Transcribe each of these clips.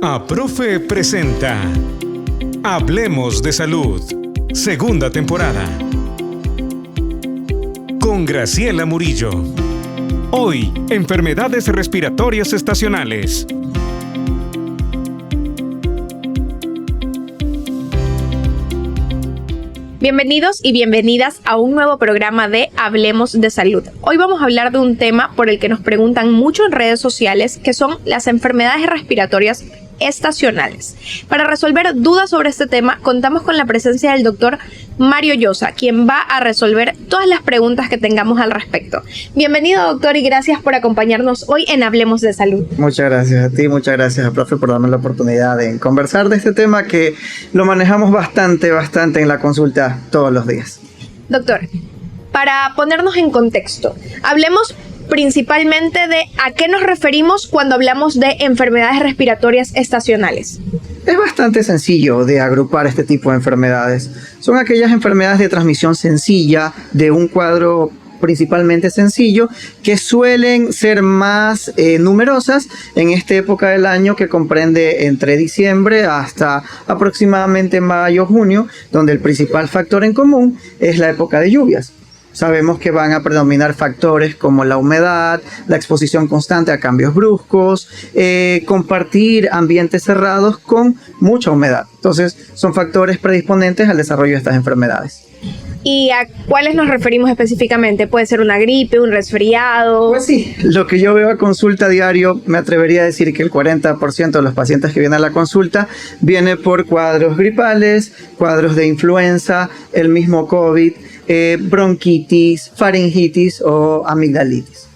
APROFE presenta Hablemos de Salud, segunda temporada. Con Graciela Murillo. Hoy, enfermedades respiratorias estacionales. Bienvenidos y bienvenidas a un nuevo programa de Hablemos de Salud. Hoy vamos a hablar de un tema por el que nos preguntan mucho en redes sociales, que son las enfermedades respiratorias estacionales. Para resolver dudas sobre este tema, contamos con la presencia del doctor Mario Llosa, quien va a resolver todas las preguntas que tengamos al respecto. Bienvenido, doctor, y gracias por acompañarnos hoy en Hablemos de Salud. Muchas gracias a ti, muchas gracias, profe, por darme la oportunidad de conversar de este tema que lo manejamos bastante en la consulta todos los días. Doctor, para ponernos en contexto, hablemos principalmente de a qué nos referimos cuando hablamos de enfermedades respiratorias estacionales. Es bastante sencillo de agrupar este tipo de enfermedades. Son aquellas enfermedades de transmisión sencilla, de un cuadro principalmente sencillo, que suelen ser más numerosas en esta época del año, que comprende entre diciembre hasta aproximadamente mayo-junio, donde el principal factor en común es la época de lluvias. Sabemos que van a predominar factores como la humedad, la exposición constante a cambios bruscos, compartir ambientes cerrados con mucha humedad. Entonces, son factores predisponentes al desarrollo de estas enfermedades. ¿Y a cuáles nos referimos específicamente? ¿Puede ser una gripe, un resfriado? Pues sí, lo que yo veo a consulta diario, me atrevería a decir que el 40% de los pacientes que vienen a la consulta viene por cuadros gripales, cuadros de influenza, el mismo COVID, bronquitis, faringitis o amigdalitis.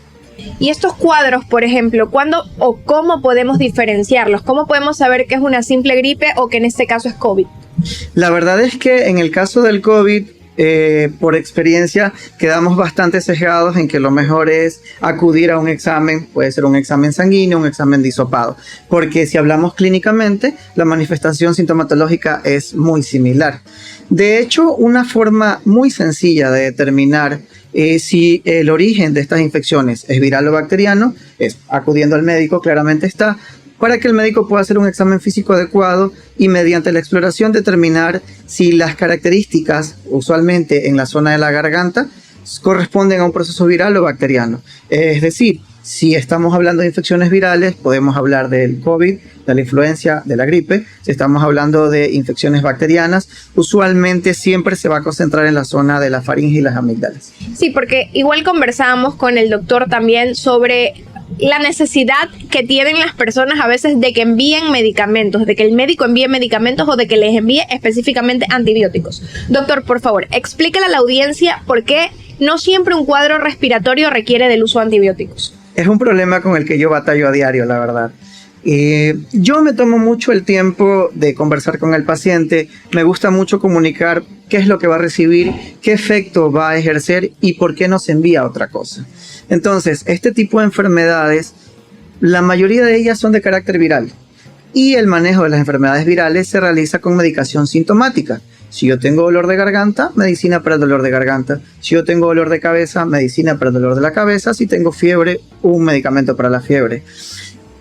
Y estos cuadros, por ejemplo, ¿cuándo o cómo podemos diferenciarlos? ¿Cómo podemos saber que es una simple gripe o que en este caso es COVID? La verdad es que en el caso del COVID, por experiencia, quedamos bastante sesgados en que lo mejor es acudir a un examen, puede ser un examen sanguíneo, un examen de hisopado, porque si hablamos clínicamente, la manifestación sintomatológica es muy similar. De hecho, una forma muy sencilla de determinar si el origen de estas infecciones es viral o bacteriano es acudiendo al médico, claramente está, para que el médico pueda hacer un examen físico adecuado y mediante la exploración determinar si las características, usualmente en la zona de la garganta, corresponden a un proceso viral o bacteriano. Es decir, si estamos hablando de infecciones virales, podemos hablar del COVID, de la influenza, de la gripe. Si estamos hablando de infecciones bacterianas, usualmente siempre se va a concentrar en la zona de la faringe y las amígdalas. Sí, porque igual conversábamos con el doctor también sobre la necesidad que tienen las personas a veces de que envíen medicamentos, de que el médico envíe medicamentos o de que les envíe específicamente antibióticos. Doctor, por favor, explíquele a la audiencia por qué no siempre un cuadro respiratorio requiere del uso de antibióticos. Es un problema con el que yo batallo a diario, la verdad. Yo me tomo mucho el tiempo de conversar con el paciente, me gusta mucho comunicar qué es lo que va a recibir, qué efecto va a ejercer y por qué no se envía otra cosa. Entonces, este tipo de enfermedades, la mayoría de ellas son de carácter viral y el manejo de las enfermedades virales se realiza con medicación sintomática. Si yo tengo dolor de garganta, medicina para el dolor de garganta. Si yo tengo dolor de cabeza, medicina para el dolor de la cabeza. Si tengo fiebre, un medicamento para la fiebre.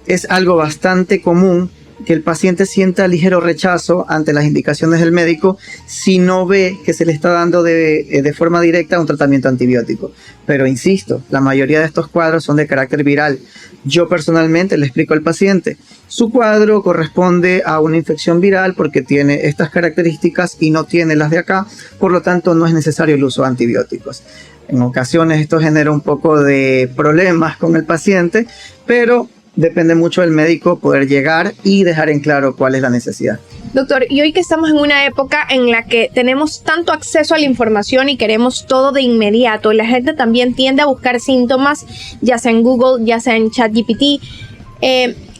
Es algo bastante común que el paciente sienta ligero rechazo ante las indicaciones del médico si no ve que se le está dando de forma directa un tratamiento antibiótico. Pero insisto, la mayoría de estos cuadros son de carácter viral. Yo personalmente le explico al paciente, su cuadro corresponde a una infección viral porque tiene estas características y no tiene las de acá, por lo tanto no es necesario el uso de antibióticos. En ocasiones esto genera un poco de problemas con el paciente, pero depende mucho del médico poder llegar y dejar en claro cuál es la necesidad. Doctor, y hoy que estamos en una época en la que tenemos tanto acceso a la información y queremos todo de inmediato, la gente también tiende a buscar síntomas, ya sea en Google, ya sea en ChatGPT.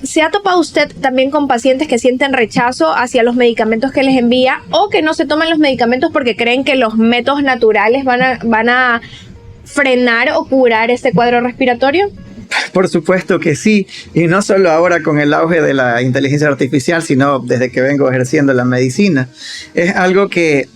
¿Se ha topado usted también con pacientes que sienten rechazo hacia los medicamentos que les envía o que no se toman los medicamentos porque creen que los métodos naturales van a frenar o curar este cuadro respiratorio? Por supuesto que sí, y no solo ahora con el auge de la inteligencia artificial, sino desde que vengo ejerciendo la medicina. Es algo que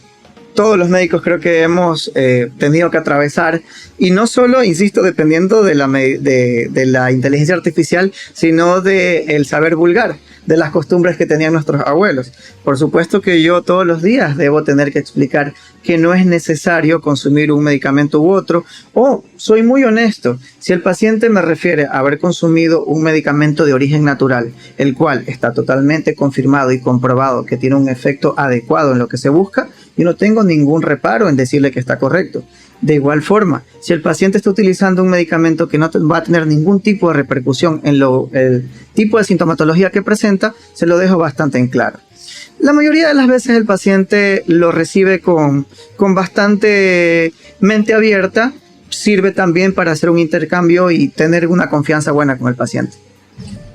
todos los médicos creo que hemos tenido que atravesar, y no solo, insisto, dependiendo de la inteligencia artificial, sino del saber vulgar. de las costumbres que tenían nuestros abuelos. Por supuesto que yo todos los días debo tener que explicar que no es necesario consumir un medicamento u otro, o soy muy honesto, si el paciente me refiere a haber consumido un medicamento de origen natural, el cual está totalmente confirmado y comprobado que tiene un efecto adecuado en lo que se busca, yo no tengo ningún reparo en decirle que está correcto. De igual forma, si el paciente está utilizando un medicamento que no va a tener ningún tipo de repercusión en el tipo de sintomatología que presenta, se lo dejo bastante en claro. La mayoría de las veces el paciente lo recibe con bastante mente abierta. Sirve también para hacer un intercambio y tener una confianza buena con el paciente.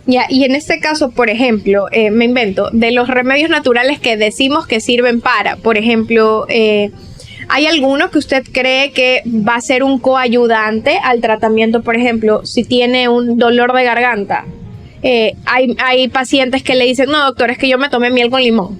Ya, y en este caso, por ejemplo, me invento, de los remedios naturales que decimos que sirven para, por ejemplo, ¿hay alguno que usted cree que va a ser un coayudante al tratamiento? Por ejemplo, si tiene un dolor de garganta, hay pacientes que le dicen, no, doctor, es que yo me tomé miel con limón.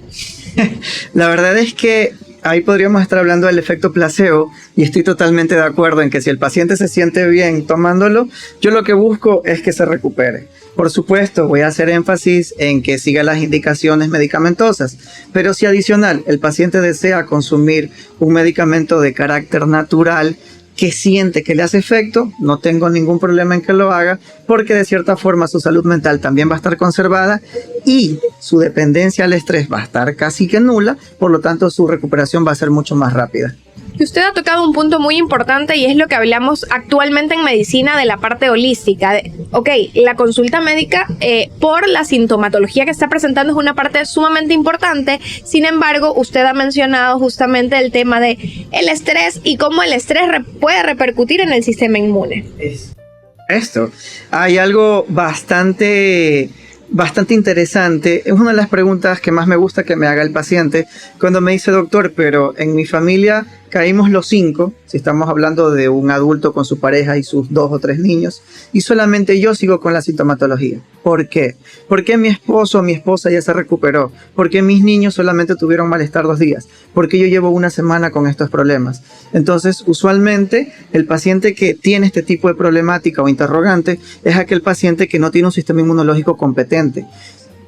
La verdad es que ahí podríamos estar hablando del efecto placebo, y estoy totalmente de acuerdo en que si el paciente se siente bien tomándolo, yo lo que busco es que se recupere. Por supuesto, voy a hacer énfasis en que siga las indicaciones medicamentosas, pero si adicional el paciente desea consumir un medicamento de carácter natural que siente que le hace efecto, no tengo ningún problema en que lo haga, porque de cierta forma su salud mental también va a estar conservada y su dependencia al estrés va a estar casi que nula, por lo tanto su recuperación va a ser mucho más rápida. Y usted ha tocado un punto muy importante, y es lo que hablamos actualmente en medicina de la parte holística. Ok, la consulta médica por la sintomatología que está presentando es una parte sumamente importante. Sin embargo, usted ha mencionado justamente el tema de el estrés y cómo el estrés puede repercutir en el sistema inmune. Hay algo bastante interesante. Es una de las preguntas que más me gusta que me haga el paciente cuando me dice, doctor, pero en mi familia caímos los 5, si estamos hablando de un adulto con su pareja y sus 2 o 3 niños, y solamente yo sigo con la sintomatología. ¿Por qué? ¿Por qué mi esposo o mi esposa ya se recuperó? ¿Por qué mis niños solamente tuvieron malestar 2 días? ¿Por qué yo llevo una semana con estos problemas? Entonces, usualmente, el paciente que tiene este tipo de problemática o interrogante es aquel paciente que no tiene un sistema inmunológico competente.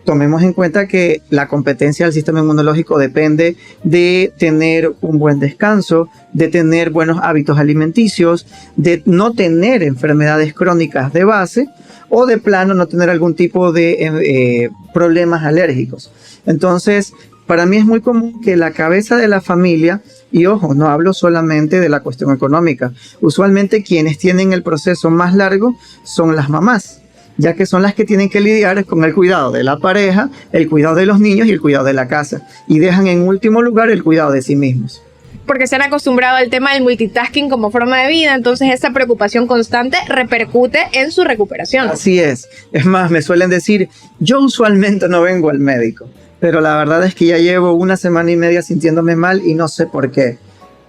Tomemos en cuenta que la competencia del sistema inmunológico depende de tener un buen descanso, de tener buenos hábitos alimenticios, de no tener enfermedades crónicas de base o de plano no tener algún tipo de problemas alérgicos. Entonces, para mí es muy común que la cabeza de la familia, y ojo, no hablo solamente de la cuestión económica, usualmente quienes tienen el proceso más largo son las mamás, ya que son las que tienen que lidiar con el cuidado de la pareja, el cuidado de los niños y el cuidado de la casa, y dejan en último lugar el cuidado de sí mismos. Porque se han acostumbrado al tema del multitasking como forma de vida, entonces esa preocupación constante repercute en su recuperación. Así es. Es más, me suelen decir, yo usualmente no vengo al médico, pero la verdad es que ya llevo 1 semana y media sintiéndome mal y no sé por qué.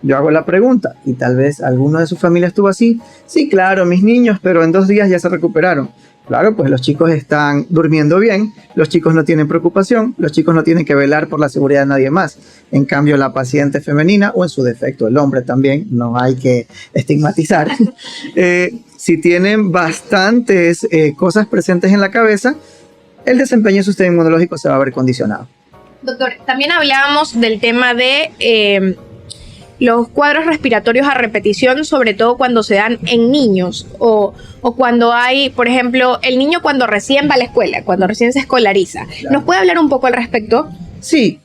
Yo hago la pregunta, ¿y tal vez alguno de su familia estuvo así? Sí, claro, mis niños, pero en 2 días ya se recuperaron. Claro, pues los chicos están durmiendo bien, los chicos no tienen preocupación, los chicos no tienen que velar por la seguridad de nadie más. En cambio, la paciente femenina, o en su defecto el hombre también, no hay que estigmatizar, si tienen bastantes cosas presentes en la cabeza, el desempeño de su sistema inmunológico se va a ver condicionado. Doctor, también hablábamos del tema de los cuadros respiratorios a repetición, sobre todo cuando se dan en niños o cuando hay, por ejemplo, el niño cuando recién va a la escuela, cuando recién se escolariza. Claro. ¿Nos puede hablar un poco al respecto? Sí,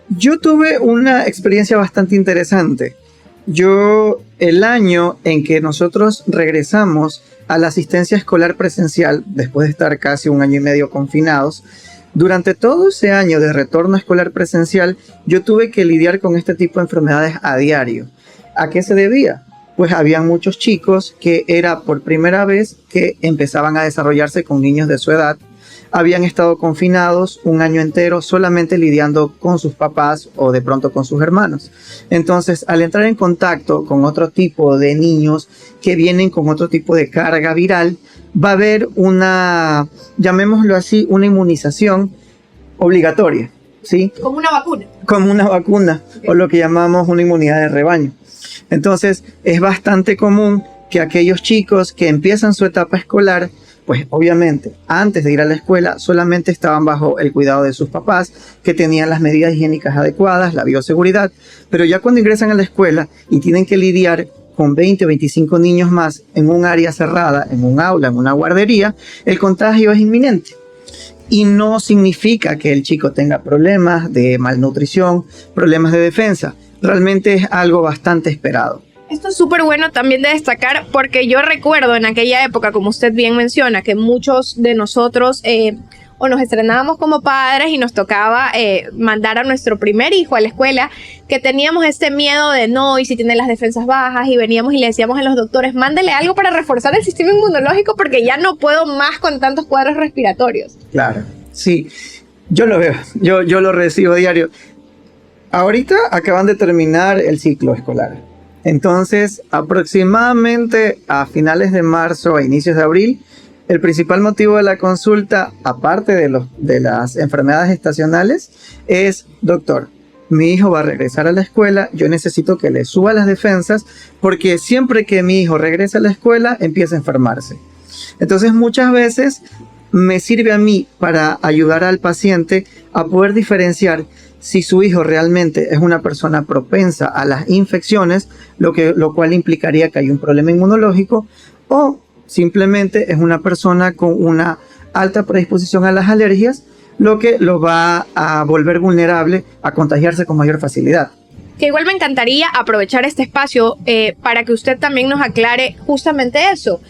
yo tuve una experiencia bastante interesante. El año en que nosotros regresamos a la asistencia escolar presencial, después de estar casi 1 año y medio confinados, durante todo ese año de retorno escolar presencial, yo tuve que lidiar con este tipo de enfermedades a diario. ¿A qué se debía? Pues había muchos chicos que era por primera vez que empezaban a desarrollarse con niños de su edad. Habían estado confinados 1 año entero solamente lidiando con sus papás o de pronto con sus hermanos. Entonces, al entrar en contacto con otro tipo de niños que vienen con otro tipo de carga viral, va a haber una, llamémoslo así, una inmunización obligatoria, ¿sí? Como una vacuna. Como una vacuna, okay. O lo que llamamos una inmunidad de rebaño. Entonces, es bastante común que aquellos chicos que empiezan su etapa escolar, pues obviamente antes de ir a la escuela solamente estaban bajo el cuidado de sus papás, que tenían las medidas higiénicas adecuadas, la bioseguridad, pero ya cuando ingresan a la escuela y tienen que lidiar con 20 o 25 niños más en un área cerrada, en un aula, en una guardería, el contagio es inminente. Y no significa que el chico tenga problemas de malnutrición, problemas de defensa. Realmente es algo bastante esperado. Esto es súper bueno también de destacar porque yo recuerdo en aquella época, como usted bien menciona, que muchos de nosotros o nos estrenábamos como padres y nos tocaba mandar a nuestro primer hijo a la escuela, que teníamos este miedo de no, y si tiene las defensas bajas, y veníamos y le decíamos a los doctores, mándele algo para reforzar el sistema inmunológico porque ya no puedo más con tantos cuadros respiratorios. Claro, sí, yo lo veo, yo lo recibo diario. Ahorita acaban de terminar el ciclo escolar. Entonces, aproximadamente a finales de marzo, a inicios de abril, el principal motivo de la consulta, aparte de las enfermedades estacionales, es: doctor, mi hijo va a regresar a la escuela, yo necesito que le suba las defensas, porque siempre que mi hijo regresa a la escuela, empieza a enfermarse. Entonces, muchas veces me sirve a mí para ayudar al paciente a poder diferenciar si su hijo realmente es una persona propensa a las infecciones, lo cual implicaría que hay un problema inmunológico, o simplemente es una persona con una alta predisposición a las alergias, lo que lo va a volver vulnerable a contagiarse con mayor facilidad. Que igual me encantaría aprovechar este espacio para que usted también nos aclare justamente eso.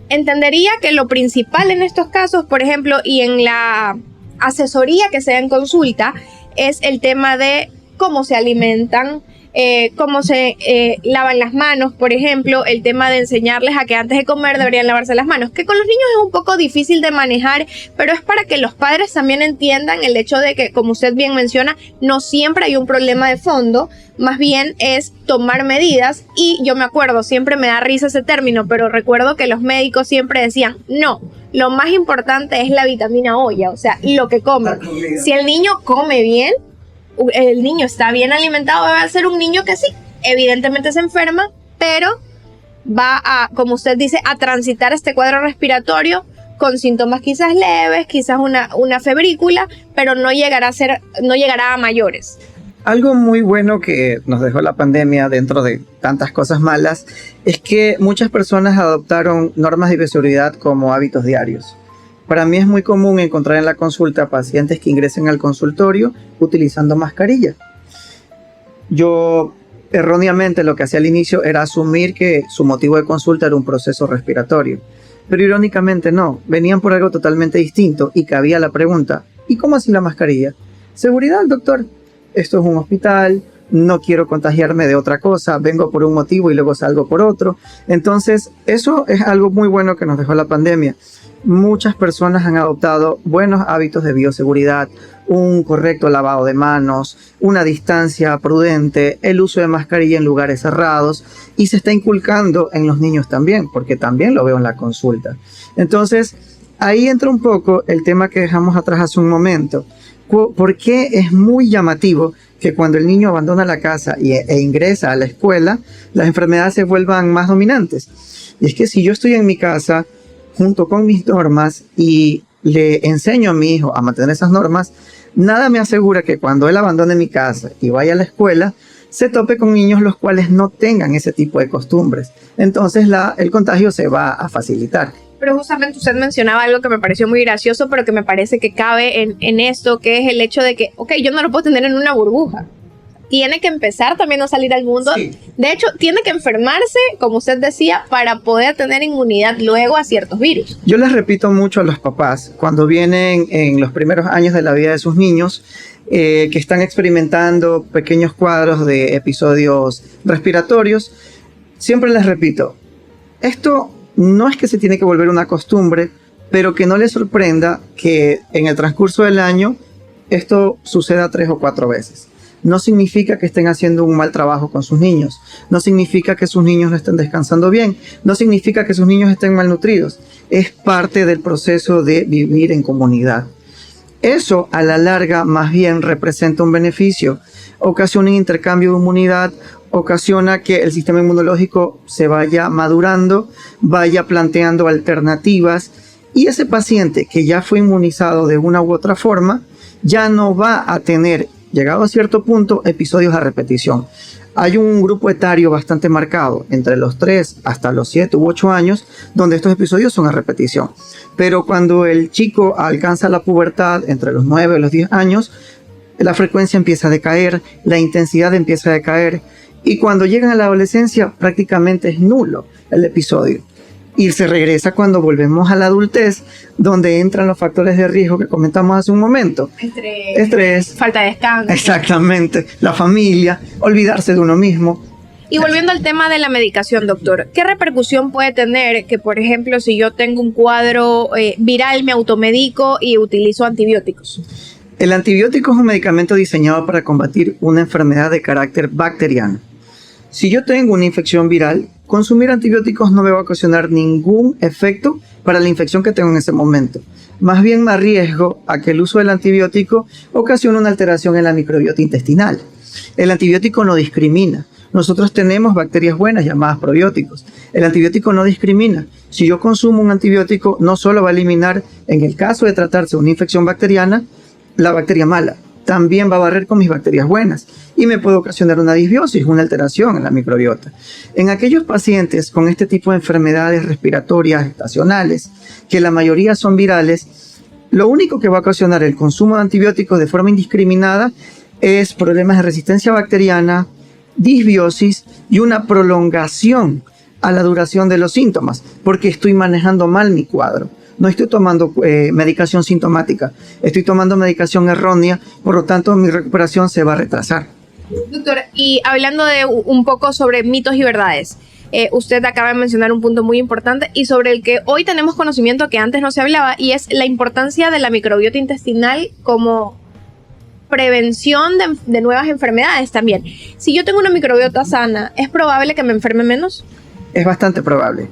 Entendería que lo principal en estos casos, por ejemplo, y en la asesoría que se da en consulta, es el tema de cómo se alimentan, cómo se lavan las manos, por ejemplo, el tema de enseñarles a que antes de comer deberían lavarse las manos, que con los niños es un poco difícil de manejar, pero es para que los padres también entiendan el hecho de que, como usted bien menciona, no siempre hay un problema de fondo, más bien es tomar medidas. Y yo me acuerdo, siempre me da risa ese término, pero recuerdo que los médicos siempre decían, no, lo más importante es la vitamina O, o sea, lo que come. Si el niño come bien, el niño está bien alimentado, va a ser un niño que sí, evidentemente se enferma, pero va a, como usted dice, a transitar este cuadro respiratorio con síntomas quizás leves, quizás una febrícula, pero no llegará a mayores. Algo muy bueno que nos dejó la pandemia dentro de tantas cosas malas es que muchas personas adoptaron normas de bioseguridad como hábitos diarios. Para mí es muy común encontrar en la consulta pacientes que ingresen al consultorio utilizando mascarilla. Yo erróneamente lo que hacía al inicio era asumir que su motivo de consulta era un proceso respiratorio. Pero irónicamente no, venían por algo totalmente distinto y cabía la pregunta, ¿y cómo así la mascarilla? Seguridad, doctor. Esto es un hospital, no quiero contagiarme de otra cosa, vengo por un motivo y luego salgo por otro. Entonces, eso es algo muy bueno que nos dejó la pandemia. Muchas personas han adoptado buenos hábitos de bioseguridad, un correcto lavado de manos, una distancia prudente, el uso de mascarilla en lugares cerrados, y se está inculcando en los niños también, porque también lo veo en la consulta. Entonces, ahí entra un poco el tema que dejamos atrás hace un momento. ¿Por qué es muy llamativo que cuando el niño abandona la casa e ingresa a la escuela, las enfermedades se vuelvan más dominantes? Y es que si yo estoy en mi casa junto con mis normas y le enseño a mi hijo a mantener esas normas, nada me asegura que cuando él abandone mi casa y vaya a la escuela, se tope con niños los cuales no tengan ese tipo de costumbres. Entonces el contagio se va a facilitar. Pero justamente usted mencionaba algo que me pareció muy gracioso, pero que me parece que cabe en esto, que es el hecho de que, ok, yo no lo puedo tener en una burbuja. Tiene que empezar también a salir al mundo. Sí. De hecho, tiene que enfermarse, como usted decía, para poder tener inmunidad luego a ciertos virus. Yo les repito mucho a los papás, cuando vienen en los primeros años de la vida de sus niños, que están experimentando pequeños cuadros de episodios respiratorios, siempre les repito, esto no es que se tiene que volver una costumbre, pero que no les sorprenda que en el transcurso del año esto suceda 3 o 4 veces. No significa que estén haciendo un mal trabajo con sus niños, no significa que sus niños no estén descansando bien, no significa que sus niños estén malnutridos. Es parte del proceso de vivir en comunidad. Eso a la larga más bien representa un beneficio, ocasiona un intercambio de inmunidad, ocasiona que el sistema inmunológico se vaya madurando, vaya planteando alternativas, y ese paciente que ya fue inmunizado de una u otra forma ya no va a tener, llegado a cierto punto, episodios a repetición. Hay un grupo etario bastante marcado, entre los 3 hasta los 7 u 8 años, donde estos episodios son a repetición. Pero cuando el chico alcanza la pubertad, entre los 9 y los 10 años, la frecuencia empieza a decaer, la intensidad empieza a decaer, y cuando llegan a la adolescencia prácticamente es nulo el episodio. Y se regresa cuando volvemos a la adultez, donde entran los factores de riesgo que comentamos hace un momento. Estrés, falta de descanso. Exactamente, la familia, olvidarse de uno mismo. Y volviendo al tema de la medicación, doctor, ¿qué repercusión puede tener que, por ejemplo, si yo tengo un cuadro viral, me automedico y utilizo antibióticos? El antibiótico es un medicamento diseñado para combatir una enfermedad de carácter bacteriano. Si yo tengo una infección viral, consumir antibióticos no me va a ocasionar ningún efecto para la infección que tengo en ese momento. Más bien me arriesgo a que el uso del antibiótico ocasione una alteración en la microbiota intestinal. El antibiótico no discrimina. Nosotros tenemos bacterias buenas llamadas probióticos. El antibiótico no discrimina. Si yo consumo un antibiótico, no solo va a eliminar, en el caso de tratarse de una infección bacteriana, la bacteria mala, también va a barrer con mis bacterias buenas y me puede ocasionar una disbiosis, una alteración en la microbiota. En aquellos pacientes con este tipo de enfermedades respiratorias estacionales, que la mayoría son virales, lo único que va a ocasionar el consumo de antibióticos de forma indiscriminada es problemas de resistencia bacteriana, disbiosis y una prolongación a la duración de los síntomas, porque estoy manejando mal mi cuadro. No estoy tomando medicación sintomática, estoy tomando medicación errónea, por lo tanto mi recuperación se va a retrasar. Doctor, y hablando de un poco sobre mitos y verdades, usted acaba de mencionar un punto muy importante y sobre el que hoy tenemos conocimiento que antes no se hablaba, y es la importancia de la microbiota intestinal como prevención de nuevas enfermedades también. Si yo tengo una microbiota sana, ¿es probable que me enferme menos? Es bastante probable.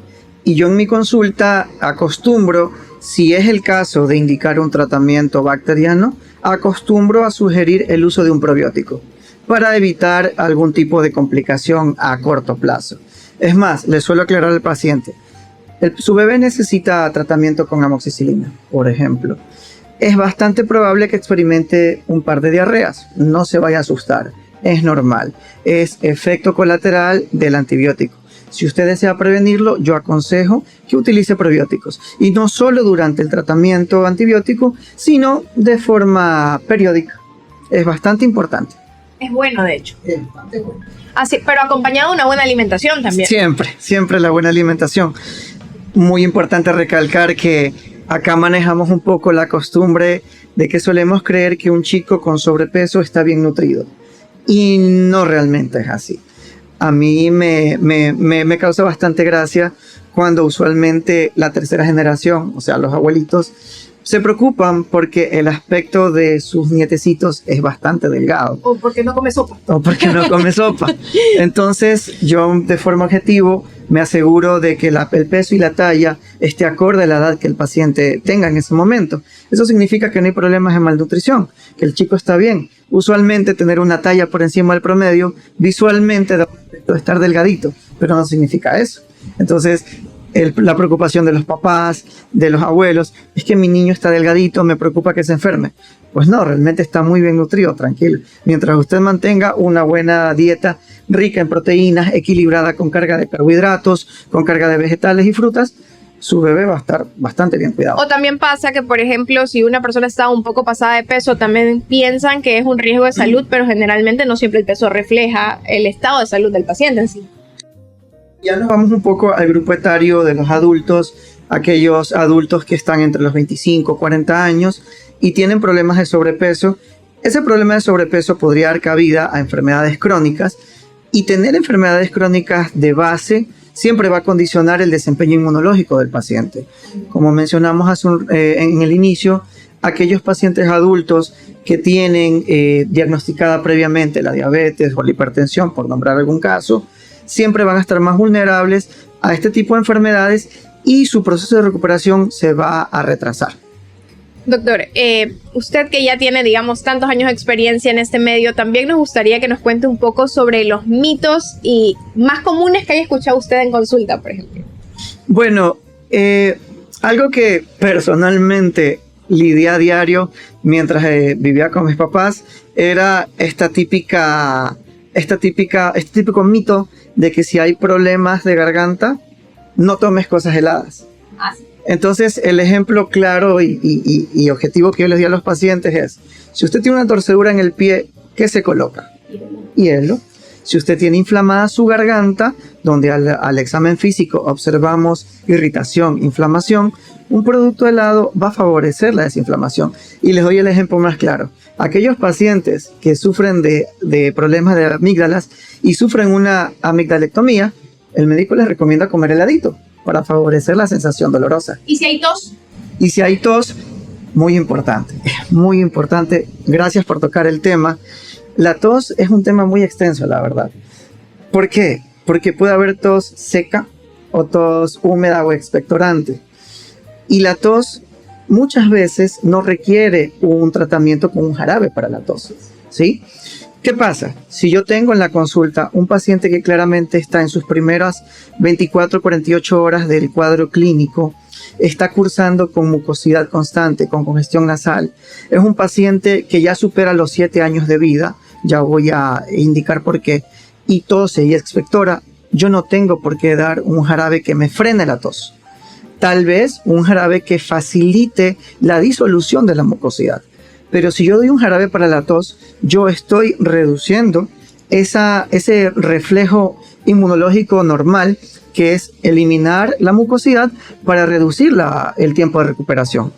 Y yo en mi consulta acostumbro, si es el caso de indicar un tratamiento bacteriano, acostumbro a sugerir el uso de un probiótico para evitar algún tipo de complicación a corto plazo. Es más, le suelo aclarar al paciente, su bebé necesita tratamiento con amoxicilina, por ejemplo. Es bastante probable que experimente un par de diarreas, no se vaya a asustar, es normal, es efecto colateral del antibiótico. Si usted desea prevenirlo, yo aconsejo que utilice probióticos. Y no solo durante el tratamiento antibiótico, sino de forma periódica. Es bastante importante. Es bueno, de hecho. Es bastante bueno. Así, pero acompañado de una buena alimentación también. Siempre la buena alimentación. Muy importante recalcar que acá manejamos un poco la costumbre de que solemos creer que un chico con sobrepeso está bien nutrido. Y no realmente es así. A mí me causa bastante gracia cuando usualmente la tercera generación, o sea, los abuelitos, se preocupan porque el aspecto de sus nietecitos es bastante delgado. O porque no come sopa. Entonces, yo de forma objetiva me aseguro de que el peso y la talla esté acorde a la edad que el paciente tenga en ese momento. Eso significa que no hay problemas de malnutrición, que el chico está bien. Usualmente tener una talla por encima del promedio visualmente da un aspecto de estar delgadito, pero no significa eso. Entonces, la preocupación de los papás, de los abuelos, es que mi niño está delgadito, me preocupa que se enferme. Pues no, realmente está muy bien nutrido, tranquilo. Mientras usted mantenga una buena dieta rica en proteínas, equilibrada con carga de carbohidratos, con carga de vegetales y frutas, su bebé va a estar bastante bien cuidado. O también pasa que, por ejemplo, si una persona está un poco pasada de peso, también piensan que es un riesgo de salud, pero generalmente no siempre el peso refleja el estado de salud del paciente en sí. Ya nos vamos un poco al grupo etario de los adultos, aquellos adultos que están entre los 25 y 40 años y tienen problemas de sobrepeso. Ese problema de sobrepeso podría dar cabida a enfermedades crónicas, y tener enfermedades crónicas de base siempre va a condicionar el desempeño inmunológico del paciente. Como mencionamos en el inicio, aquellos pacientes adultos que tienen diagnosticada previamente la diabetes o la hipertensión, por nombrar algún caso, siempre van a estar más vulnerables a este tipo de enfermedades y su proceso de recuperación se va a retrasar. Doctor, usted que ya tiene, digamos, tantos años de experiencia en este medio, también nos gustaría que nos cuente un poco sobre los mitos y más comunes que haya escuchado usted en consulta, por ejemplo. Bueno, algo que personalmente lidié a diario mientras vivía con mis papás era este típico mito de que si hay problemas de garganta, no tomes cosas heladas. Entonces, el ejemplo claro y objetivo que yo les doy a los pacientes es, si usted tiene una torcedura en el pie, ¿qué se coloca? Hielo. Si usted tiene inflamada su garganta, donde al examen físico observamos irritación, inflamación, un producto helado va a favorecer la desinflamación. Y les doy el ejemplo más claro. Aquellos pacientes que sufren de problemas de amígdalas y sufren una amigdalectomía, el médico les recomienda comer heladito para favorecer la sensación dolorosa. ¿Y si hay tos? Y si hay tos, muy importante, gracias por tocar el tema. La tos es un tema muy extenso, la verdad. ¿Por qué? Porque puede haber tos seca o tos húmeda o expectorante. Y la tos muchas veces no requiere un tratamiento con un jarabe para la tos, ¿sí? ¿Qué pasa? Si yo tengo en la consulta un paciente que claramente está en sus primeras 24, 48 horas del cuadro clínico, está cursando con mucosidad constante, con congestión nasal, es un paciente que ya supera los 7 años de vida, ya voy a indicar por qué, y tose y expectora, yo no tengo por qué dar un jarabe que me frene la tos. Tal vez un jarabe que facilite la disolución de la mucosidad. Pero si yo doy un jarabe para la tos, yo estoy reduciendo ese reflejo inmunológico normal, que es eliminar la mucosidad para reducir el tiempo de recuperación.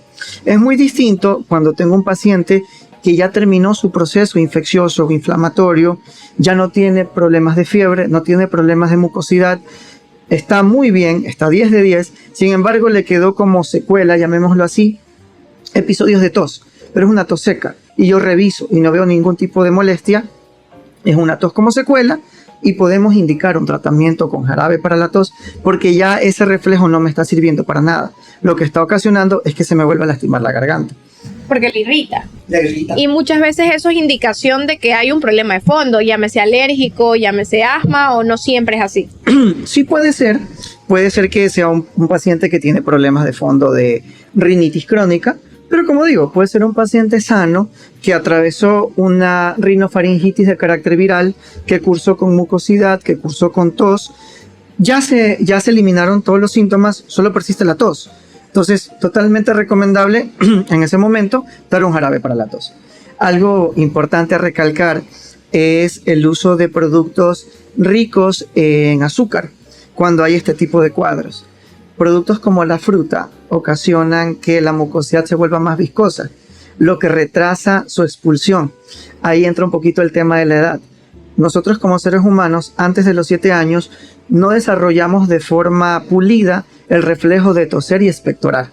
Es muy distinto cuando tengo un paciente que ya terminó su proceso infeccioso o inflamatorio, ya no tiene problemas de fiebre, no tiene problemas de mucosidad, está muy bien, está 10 de 10, sin embargo le quedó como secuela, llamémoslo así, episodios de tos, pero es una tos seca, y yo reviso y no veo ningún tipo de molestia, es una tos como secuela, y podemos indicar un tratamiento con jarabe para la tos, porque ya ese reflejo no me está sirviendo para nada. Lo que está ocasionando es que se me vuelva a lastimar la garganta. Porque le irrita. Le irrita. Y muchas veces eso es indicación de que hay un problema de fondo, llámese alérgico, llámese asma, o no siempre es así. Sí puede ser que sea un paciente que tiene problemas de fondo de rinitis crónica, pero como digo, puede ser un paciente sano que atravesó una rinofaringitis de carácter viral, que cursó con mucosidad, que cursó con tos. Ya se eliminaron todos los síntomas, solo persiste la tos. Entonces, totalmente recomendable en ese momento dar un jarabe para la tos. Algo importante a recalcar es el uso de productos ricos en azúcar cuando hay este tipo de cuadros. Productos como la fruta ocasionan que la mucosidad se vuelva más viscosa, lo que retrasa su expulsión. Ahí entra un poquito el tema de la edad. Nosotros como seres humanos, antes de los 7 años, no desarrollamos de forma pulida el reflejo de toser y expectorar.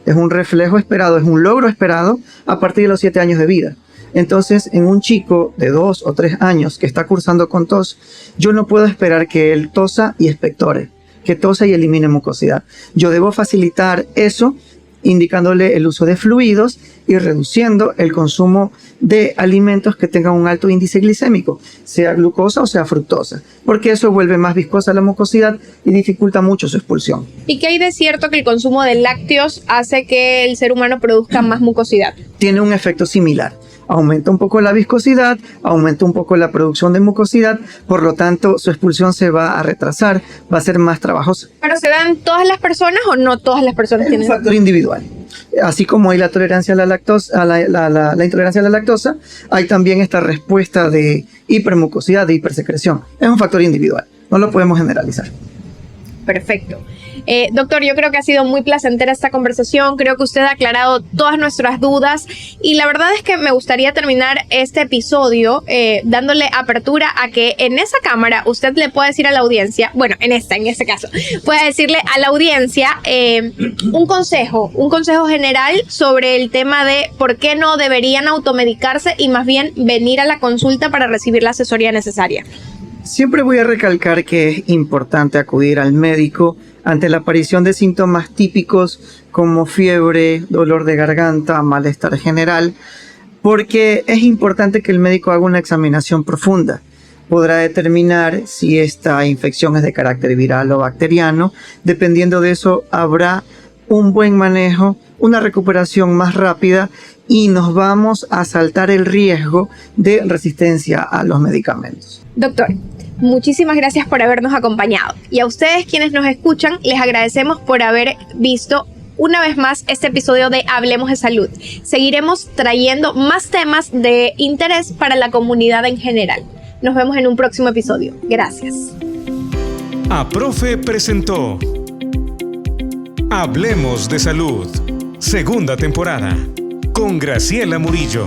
Es un reflejo esperado, es un logro esperado a partir de los 7 años de vida. Entonces, en un chico de 2 o 3 años que está cursando con tos, yo no puedo esperar que él tosa y expectore, que tosa y elimine mucosidad. Yo debo facilitar eso indicándole el uso de fluidos y reduciendo el consumo de alimentos que tengan un alto índice glicémico, sea glucosa o sea fructosa, porque eso vuelve más viscosa la mucosidad y dificulta mucho su expulsión. ¿Y qué hay de cierto que el consumo de lácteos hace que el ser humano produzca más mucosidad? Tiene un efecto similar. Aumenta un poco la viscosidad, aumenta un poco la producción de mucosidad, por lo tanto su expulsión se va a retrasar, va a ser más trabajosa. ¿Pero se dan todas las personas o no todas las personas tienen? Es un factor individual. Así como hay la tolerancia a la lactosa, la intolerancia a la lactosa, hay también esta respuesta de hipermucosidad, de hipersecreción. Es un factor individual, no lo podemos generalizar. Perfecto. Doctor, yo creo que ha sido muy placentera esta conversación, creo que usted ha aclarado todas nuestras dudas y la verdad es que me gustaría terminar este episodio dándole apertura a que en esa cámara usted le pueda decir a la audiencia, bueno, en este caso, puede decirle a la audiencia un consejo general sobre el tema de por qué no deberían automedicarse y más bien venir a la consulta para recibir la asesoría necesaria. Siempre voy a recalcar que es importante acudir al médico ante la aparición de síntomas típicos como fiebre, dolor de garganta, malestar general, porque es importante que el médico haga una examinación profunda. Podrá determinar si esta infección es de carácter viral o bacteriano. Dependiendo de eso, habrá un buen manejo, una recuperación más rápida y nos vamos a saltar el riesgo de resistencia a los medicamentos. Doctor, muchísimas gracias por habernos acompañado. Y a ustedes quienes nos escuchan, les agradecemos por haber visto una vez más este episodio de Hablemos de Salud. Seguiremos trayendo más temas de interés para la comunidad en general. Nos vemos en un próximo episodio. Gracias. APROFE presentó Hablemos de Salud, segunda temporada, con Graciela Murillo.